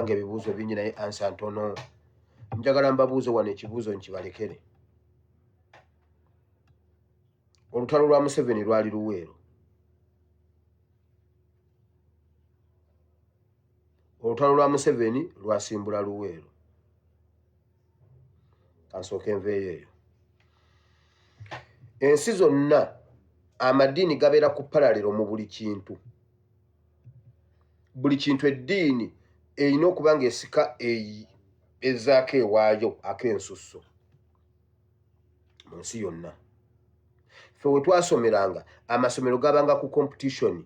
ebibuuzo bingi naye ansa ntono. Njagala mbabuuze wano ekibuuzo nkibalekere. Olutalo lwa Museveni lwali Luweero. Olutalo lwa Museveni lwasimbula Luweero. Kansooke nveeyo eyo. Ensi zonna amadiini gabeera ku paralero mu buli kintu. Buli kintu eddiini erina okuba ng'esika ezzaako ewaayo ak'ensusso mu nsi yonna. Ffe we twasomeranga amasomero gabanga ku competition,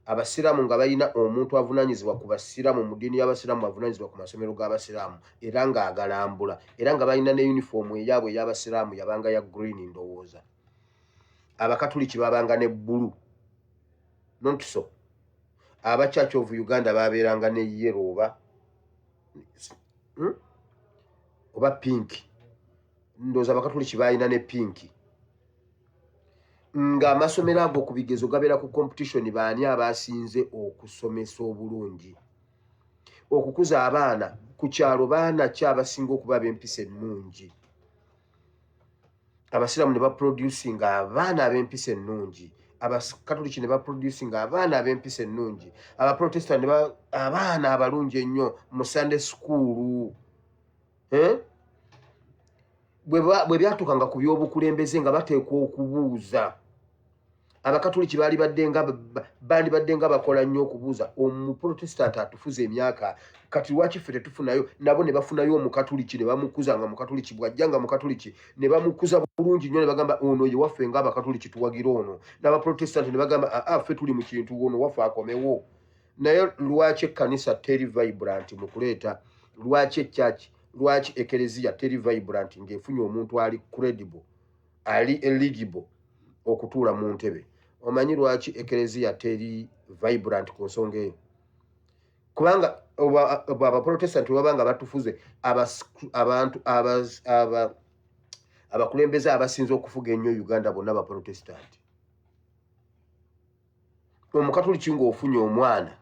abasiraamu nga balina omuntu avunaanyizibwa ku basiraamu mu ddiini y'abasiraamu avunaanyizibwa ku masomero g'abasiraamu era ng'agalambula era nga balina ne yunifoomu eyaabwe ey'abasiraamu yabanga ya green ndowooza. Abakatuliki babanga ne bbulu. Not so. Aba Church of Uganda babeeranga ne yellow oba pink. Ndowooza abakatuliki balina ne pink. Ng'amasomero ago ku bigezo gabeera ku competition baani abasinze okusomesa obulungi. Okukuza abaana ku kyalo baana ki abasinga okuba ab'empisa ennungi. Abasiraamu ne baproducing abaana ab'empisa ennungi. Abakatuliki ne baproducing abaana ab'empisa ennungi. Abaprotestant ne abaana abalungi ennyo mu Sunday school. Bwe byatuukanga ku by'obukulembeze nga bateekwa okubuuza. Abakatuliki bandibadde nga bakola nnyo okubuuza. Omuprotestant atufuza emyaka kati lwaki ffe tetufunayo, nabo ne bafunayo omukatuliki ne bamukuza nga mukatuliki bw'ajja nga mukatuliki ne bamukuza bulungi nnyo ne bagamba ono ye waffe ng'abakatuliki tuwagira ono. N'abaprotestant ne bagamba ffe tuli mu kintu ono waffe akomewo. Naye lwaki ekkanisa teri vibrant mu kuleeta, lwaki echurch, lwaki ekereziya teri vibrant ng'efunye omuntu ali credible, ali eligible okutuula mu ntebe? Omanyi lwaki ekereziya teri vibrant ku nsonga eyo? Kubanga abaprotestant babanga batufuze abantu abakulembeze abasinze okufuga ennyo Uganda bonna abaprotestant. Omukatuliki ng'ofunye omwana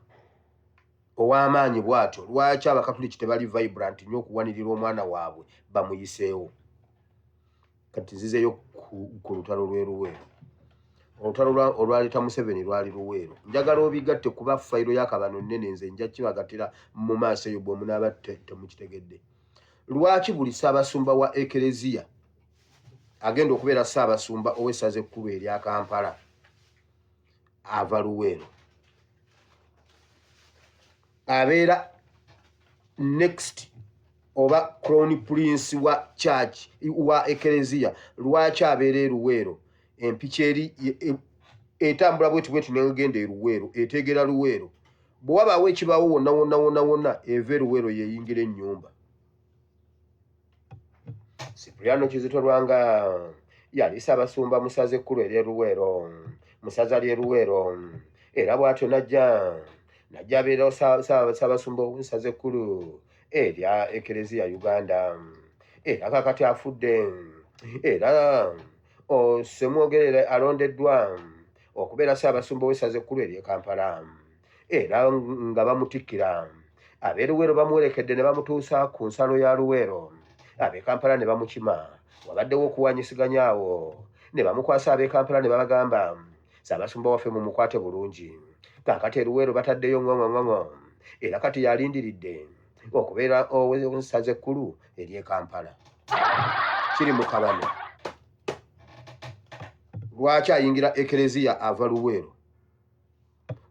ow'amaanyi bw'atyo, lwaki abakatuliki tebali vibrant nnyo okuwanirira omwana waabwe bamuyiseewo? Kati nzizeyo ku lutalo lw'e Luweero. Olutalo olwaleeta Museveni lwali Luweero. Njagala obigatte kuba fayiro y'akabano nnene, nze nja kibagatira mu maaso eyo bwe munaaba temukitegedde. Lwaki buli ssaabasumba wa ekereziya agenda okubeera ssaabasumba ow'essaza ekkulu erya Kampala ava Luweero? Abeera next oba crown prince wa church wa ekereziya, lwaki abeera e Luweero? Empiki eri etambula bweti n'egenda e Luweero, eteegera Luweero. Bwe wabaawo ekibaawo wonna eva e Luweero yeeyingira ennyumba. Cipriano Kizito Lwanga yali ssaabasumba mu ssaza ekkulu ery'e Luweero, mu ssaza ly'e Luweero, era bw'atyo najja abeerawo ssaabasumba w'essaza ekkulu erya ekereziya Uganda, era kakati afudde, era Ssemwogerere alondeddwa okubeera ssaabasumba w'essaza ekkulu ery'e Kampala, era nga bamutikkira. Ab'e Luweero bamuwerekedde ne bamutuusa ku nsalo ya Luweero. Ab'e Kampala ne bamukima. Wabaddewo okuwanyisiganya awo, ne bamukwasa ab'e Kampala ne babagamba ssaabasumba waffe mumukwate bulungi. Kaakati e Luweero bataddeyo ŋŋoŋo, era kati yalindiridde okubeera ow'essaza ekkulu ery'e Kampala. Kiri mu kabano. Lwaki ayingira ekereziya ava Luweero?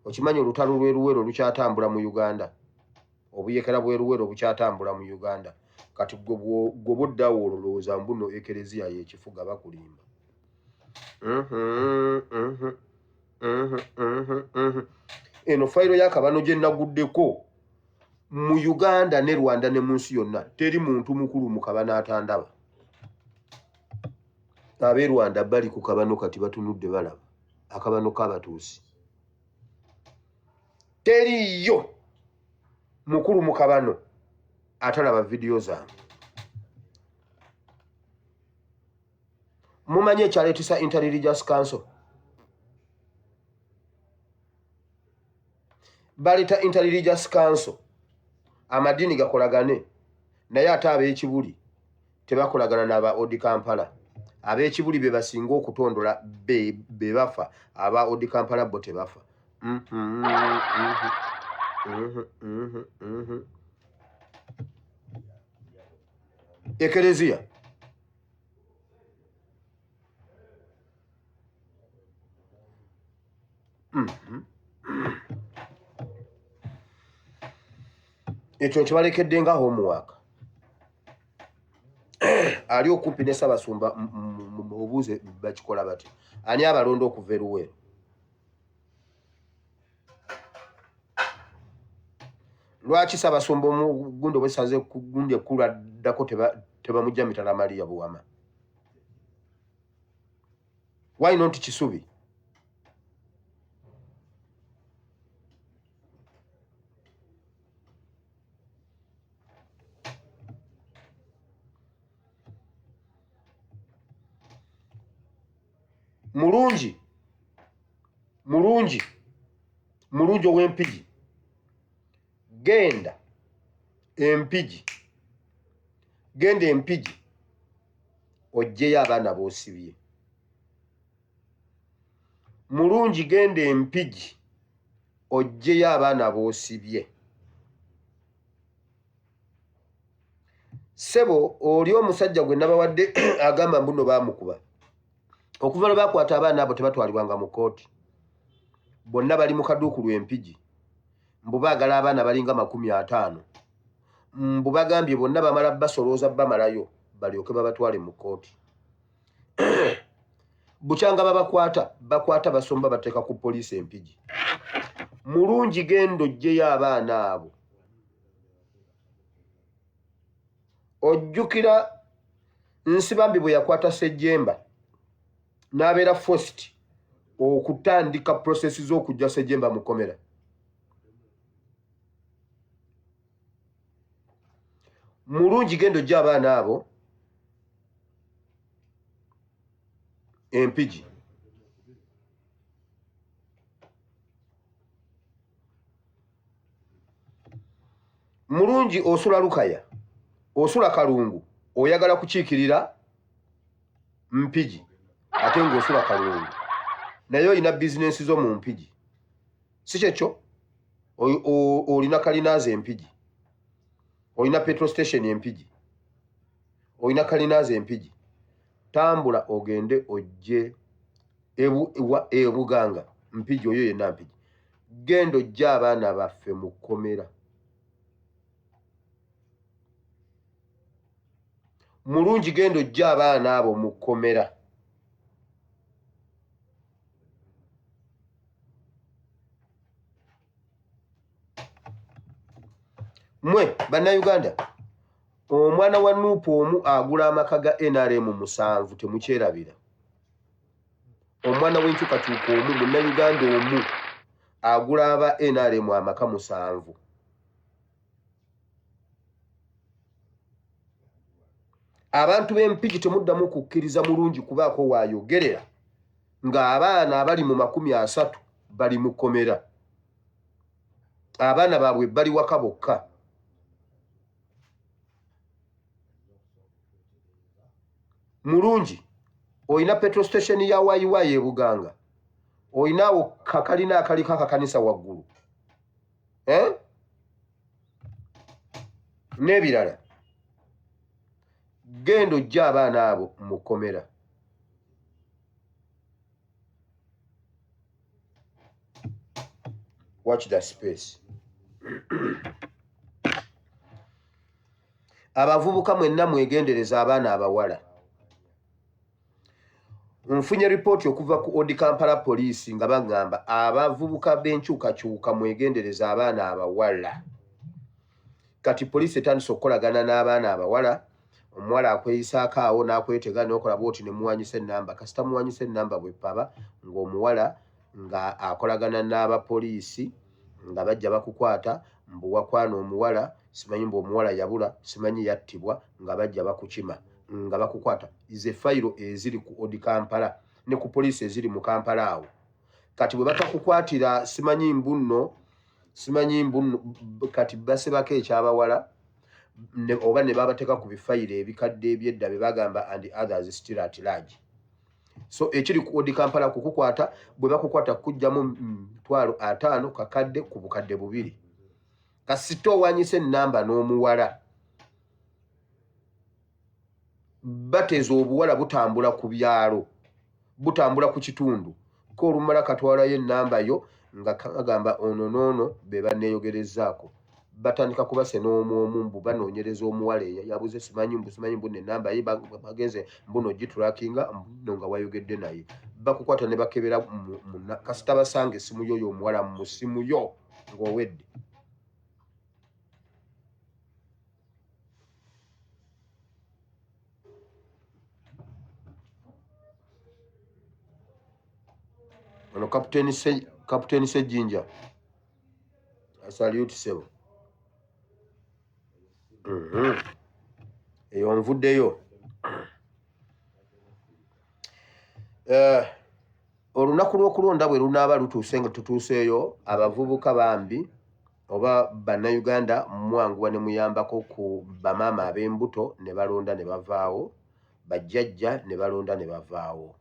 Okimanyi olutalo lw'e Luweero lukyatambula mu Uganda? Obuyeekera bw'e Luweero bukyatambula mu Uganda. Kati gwe bw'oddawo olowooza mbuno ekereziya y'ekifuga bakulimba. Eno fayiro y'akabano gye naguddeko mu Uganda ne Rwanda ne mu nsi yonna teri muntu mukulu mu kabano atandaba. Ab'e Rwanda bali ku kabano kati batunudde balaba akabano k'abatuusi. Teriyo mukulu mu kabano atalaba vidiyo zange. Mumanyi ekyaleetesa Interreligious Council? Baleeta Interreligious Council amadini gakolagane naye ate ab'ekibuli tebakolagana n'aba Odi Kampala. Ab'ekibuli be basinga okutondola be bafa, aba Odi Kampala bo tebafa. Ekereziya ekyo kibalekedde nga homework. Ali okumpi ne Ssaabasumba obuuze bakikola bati. Ani abalonda okuva eruweero? Lwaki Ssaabasumba omugundo bwesaze ku gundi ekkulu addako tebamujja Mitala Maria Buwama? Why not Kisubi? Mulungi ow'Empigi. Genda Empigi ojjeyo abaana b'osibye. Mulungi genda Empigi ojjeyo abaana b'osibye. Sebo oli omusajja gwe nabawadde agamba mbuno baamukuba. Okuva lwe bakwata abaana abo tebatwalibwanga mu kooti. Bonna bali mu kaduukulu Empigi. Mbu baagala abaana balinga 50. Mbu bagambye bonna bamala basolooza bamalayo balyoke babatwale mu kooti. Bukyanga bakwata basomba bateeka ku poliisi Empigi. Mulungi genda ojjeyo abaana abo. Ojjukira Nsibambi bwe yakwata Ssejjemba n'abeera forced okutandika process z'okujja Ssejjemba mu kkomera. Mulungi genda ojja abaana abo Empigi. Mulungi osula Lukaya, osula Kalungu, oyagala kukiikirira Mpigi ate ng'osula Kalungu. Naye olina bizinensi zo mu Mpigi. Si kyekyo olina kalinaazi Empigi, olina petrol station Empigi, olina kalinaazi Empigi. Tambula ogende ojje Buganga Mpigi oyo yenna Mpigi. Genda ojje abaana baffe mu kkomera. Mulungi genda ojje abaana abo mu kkomera. Mwe bannayuganda, omwana wa Nuupu omu agula amaka ga NRM 7 temukyerabira. Omwana w'enkyukakyuka omu munnayuganda omu agula aba NRM amaka 7. Abantu b'Empigi temuddamu kukkiriza Mulungi kubaako waayogerera ng'abaana abali mu 30 bali mu kkomera. Abaana baabwe bali waka bokka. Mulungi olina petrol station ya Wayiwayi e Buganga, olinawo kakalina akaliko akakanisa waggulu n'ebirala. Genda ojja abaana abo mu kkomera. Watch that space. Abavubuka mwenna mwegendereza abaana abawala. Nfunye ripooti okuva ku Odi Kampala Police nga bagamba abavubuka b'enkyukakyuka mwegendereza abaana abawala. Kati poliisi etandise okukolagana n'abaana abawala. Omuwala akweyisaako awo n'akwetega n'okola bw'oti ne muwanyisa ennamba. Kasita muwanyisa ennamba bwe paba ng'omuwala nga akolagana n'abapoliisi nga bajja bakukwata mbu wakwana omuwala, simanyi mbu omuwala yabula, simanyi yattibwa, nga bajja bakukima nga bakukwata. Ze fayiro eziri ku Odi Kampala ne ku poliisi eziri mu Kampala awo. Kati bwe batakukwatira simanyi mbunno simanyi kati basebako ekyabawala oba ne babateeka ku bifayiro ebikadde ebyedda bye bagamba and others still at large. So ekiri ku Odi Kampala kukukwata bwe bakukwata kujjamu 5,000 kakadde ku bukadde 2. Kasita owanyise ennamba n'omuwala bateeza obuwala butambula ku byalo, butambula ku kitundu ko olumala katwalayo ennamba yo nga kagamba ono noono be baneeyogerezaako batandika kubase n'omu mbu banoonyereza omuwala yabuze simanyi mbuno ennamba ye bagenze mbuno gitulakinga mbuno nga wayogedde naye bakukwata ne bakebera kasita basanga essimu yo y'omuwala mu ssimu yo ng'owedde. Ono Kapiteeni Sejjinja salute sebo. Eyo nvuddeyo. Olunaku lw'okulonda bwe lunaaba lutuuse nga tutuuseeyo abavubuka bambi oba bannayuganda mwanguwa ne muyambako ku bamaama ab'embuto ne balonda ne bavaawo, bajjajja ne balonda ne bavaawo.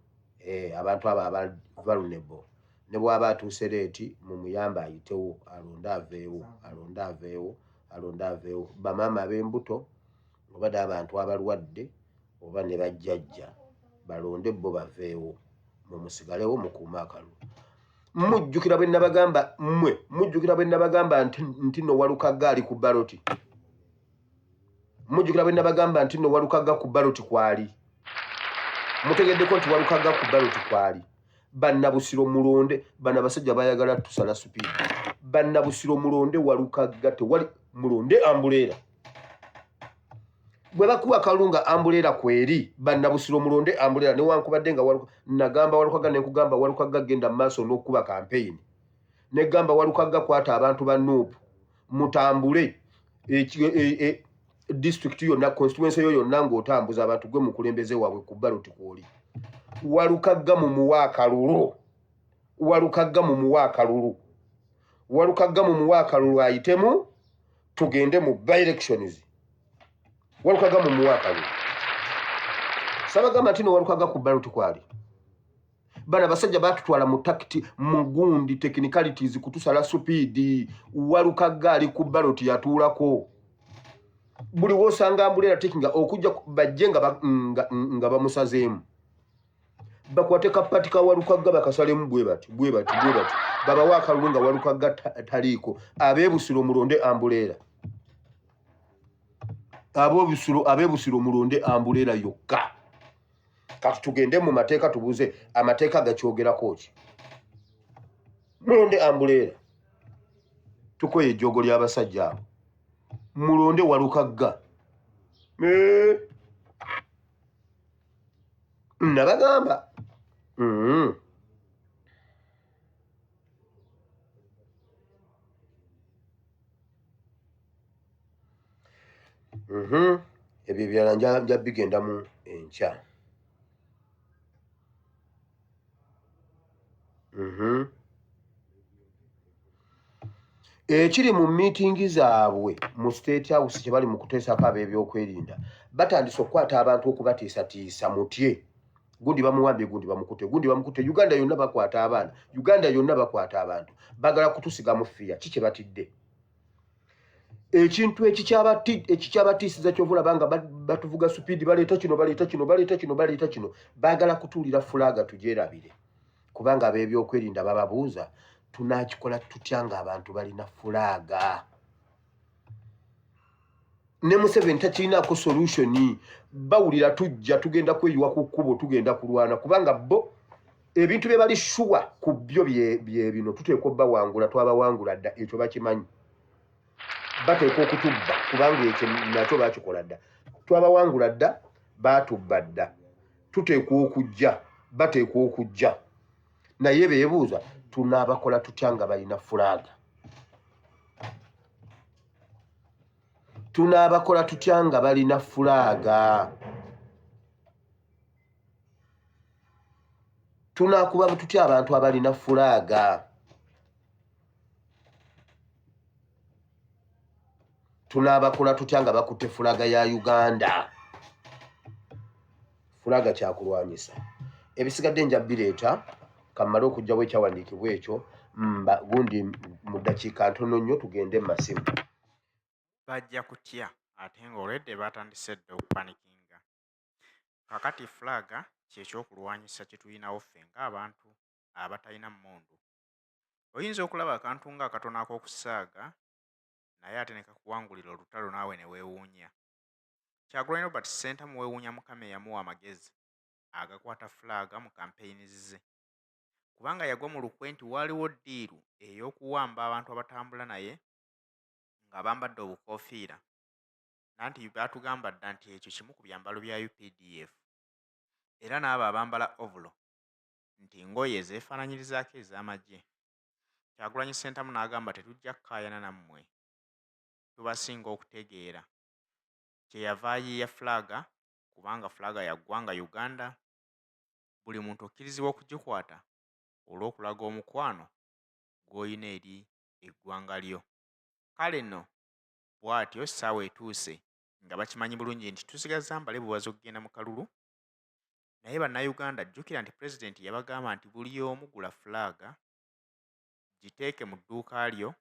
Abantu abo aba vulnerable ne bw'aba atuuse leeti mu muyamba ayitewo alonda aveewo bamaama ab'embuto oba n'abantu abalwadde oba ne bajjajja balonde bo baveewo mumusigalewo mukuume akalulu. Mujjukira bwe nabagamba nti nno Walukagga ali ku baloti. Mujjukira bwe nabagamba nti nno Walukagga ku baloti kwali. Mutegeddeko nti Walukagga ku baloti kwali. Bannabusiro mulonde bana basajja bayagala tusala supiidi. Bannabusiro mulonde Walukagga tewali mulonde ambuleera. Bwe bakuba kalunga ambuleera kweri bannabusiro mulonde ambuleera newankubadde nga nagamba Walukagga ne nkugamba Walukagga genda mu maaso n'okuba campaign. Ne gamba Walukagga kwata abantu ba Nuupu mutambule district yonna constituency yo yonna ng'otambuza abantu gwe mukulembeze waabwe ku baloti kwoli. Walukagga mu muwaakalulu. Walukagga mu muwaakalulu ayitemu tugende mu by-elections. Walukagga mu muwaakalulu. Sabagamba nti no Walukagga ku baloti kwali. Bana basajja batutwala mu takiti mu gundi technicalities kutusala supiidi. Walukagga ali ku baloti yatuulako. Buli wosanga ambuleera tekinga okujja bajje nga bamusazeemu. Bakwate kapati ka Walukagga bakasalemu bwe bati. Baba waakalulu nga Walukagga taliiko. Ab'ebusiro mulonde ambuleera. Ab'ebusiro mulonde ambuleera yokka. Kati tugende mu mateeka tubuze amateeka gakyogerako ki. Mulonde ambuleera. Tukoye ejjoogo ly'abasajja abo. Mulonde Walukagga. Nabagamba. Ebyo byala nja bigendamu enkya. Ekiri mu miitingi zaabwe mu State House kye bali mu kuteesako ab'ebyokwerinda batandise okukwata abantu okubatiisatiisa mutye. Gundi bamuwambye gundi bamukute. Uganda yonna bakwata abaana. Uganda yonna bakwata abantu. Bagala kutusiga mu fiya. Kiki batidde? Ekintu ekikyabatiisiza ky'ovula banga batuvuga supiidi baleeta kino. Bagala kutuulira fulaaga tugyerabire. Kubanga ab'ebyokwerinda bababuuza tunaakikola tutya ng'abantu balina fulaaga. Ne Museveni takirinaako solution. Bawulira tujja tugenda kweyiwa ku kkubo tugenda kulwana kubanga bo ebintu bye bali shuwa ku byo bye bino tuteekwa bawangula twabawangula dda ekyo bakimanyi. Bateekwa okutubba kubanga ekyo nakyo bakikola dda. Twabawangula dda baatubba dda. Tuteekwa okujja bateekwa okujja. Naye beebuuza tunaabakola tutya nga balina fulaaga. Tunaabakola tutya nga balina fulaaga. Tunaakuba tutya abantu abalina fulaaga. tunaabakola tutya nga bakutte fulaga ya Uganda. Fulaga kyakulwanyisa. Ebisigadde nja bireeta kamala okujjawo ekyawandiikibwa ekyo gundi mu ddakiika ntono nnyo tugende mu masimu. Bajja kutya ate ng'olwedde batandise dda okupanikinga. Kakati fulaga kyekyokulwanyisa kye tulinawo ffe ng'abantu abatalina mmundu. Oyinza okulaba akantu ng'akatono ak'okusaaga naye ate ne kakuwangulira olutalo naawe ne weewuunya. Kyagulanyi Robert Ssentamu weewuunya Mukama eyamuwa amagezi agakwata fulaga mu kampeyinizi ze. Kubanga yagwa mu lukwe nti waaliwo ddiiru ey'okuwamba abantu abatambula naye nga bambadde obukoofiira, nanti baatugamba dda nti ekyo kimu ku byambalo bya UPDF, era n'abo abambala ovulo nti ngoye ezeefaananyirizaako ez'amagye. Kyagulanyi Ssentamu n'agamba tetujja kukaayana nammwe, tubasinga okutegeera. Kyeyava ayiiya fulaga kubanga fulaga ya ggwanga Uganda, buli muntu okkirizibwa okugikwata olw'okulaga omukwano gw'olina eri eggwanga lyo. Kale nno bw'atyo ssaawa etuuse nga bakimanyi bulungi nti tusigaza mbale buwaza okugenda mu kalulu, naye bannayuganda jjukira nti pulezidenti yabagamba nti buli omu gula fulaga, giteeke mu dduuka lyo,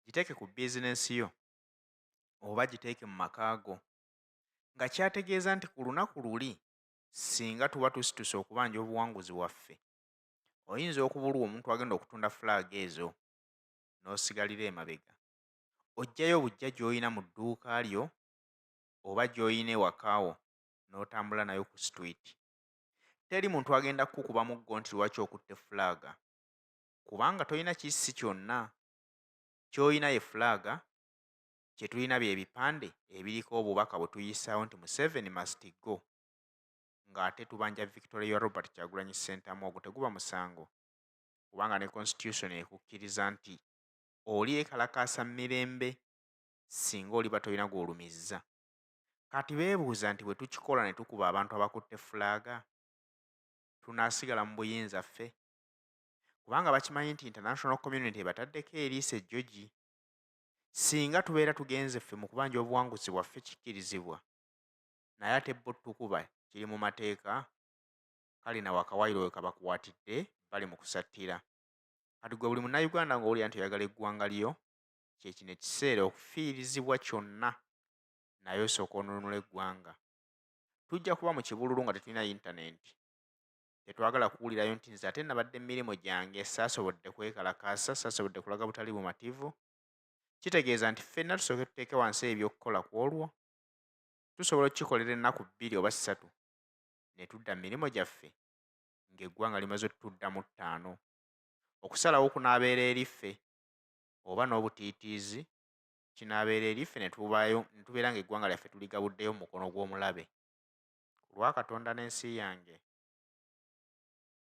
giteeke ku bizinensi yo, oba giteeke mu maka go, nga kyategeeza nti ku lunaku luli singa tuba tusituse okubanja obuwanguzi bwaffe, oyinza okubulwa omuntu agenda okutunda fulaga ezo n'osigalira emabega. Oggyayo bujja gy'olina mu dduuka lyo oba gy'olina ewakaawo n'otambula nayo ku situwiti. Teri muntu agenda kukuba muggo nti lwaki okutte fulaga, kubanga tolina kissi kyonna. Ky'olina ye fulaga, kye tulina bye bipande ebiriko obubaka bwe tuyisaawo nti Museveni must go, ng'ate tubanja Victoria Robert Kyagulanyi Ssentamu. Ogwo teguba musango, kubanga ne constitution ekukkiriza nti oli ekalakaasa mirembe singa oliba tolina gw'olumizza. Kati beebuuza nti bwe tukikola ne tukuba abantu abakutte fulaga, tunaasigala mu buyinza ffe? Kubanga bakimanyi nti international community ebataddeko eriisa ejjogi. Singa tubeera tugenze ffe mu kubanja obuwanguzi bwaffe kikkirizibwa, naye ate bo tukuba kiri mu mateeka, kale nawe akawayiro we kabakwatidde bali mu kusattira. Kati gwe buli munnayuganda ng'owulira nti oyagala eggwanga lyo, kyekino ekiseera okufiirizibwa kyonna, naye osooka onunula eggwanga. Tujja kuba mu kibululu nga tetulina intaneti. Tetwagala kuwulirayo nti nze ate nabadde mu mirimu gyange saasobodde kwekalakaasa, saasobodde kulaga butali bumativu. Kitegeeza nti ffenna tusooke tuteeke wansi eby'okukola ku olwo, tusobola okukikolera ennaku 2 oba 3 ne tudda mu mirimu gyaffe ng'eggwanga limaze otuddamu 5. Okusalawo kunaabeera eri ffe, oba n'obutiitiizi kinaabeera eri ffe ne tubeera ng'eggwanga lyaffe tuligabuddeyo mu mukono gw'omulabe. Ku lwa Katonda n'ensi yange.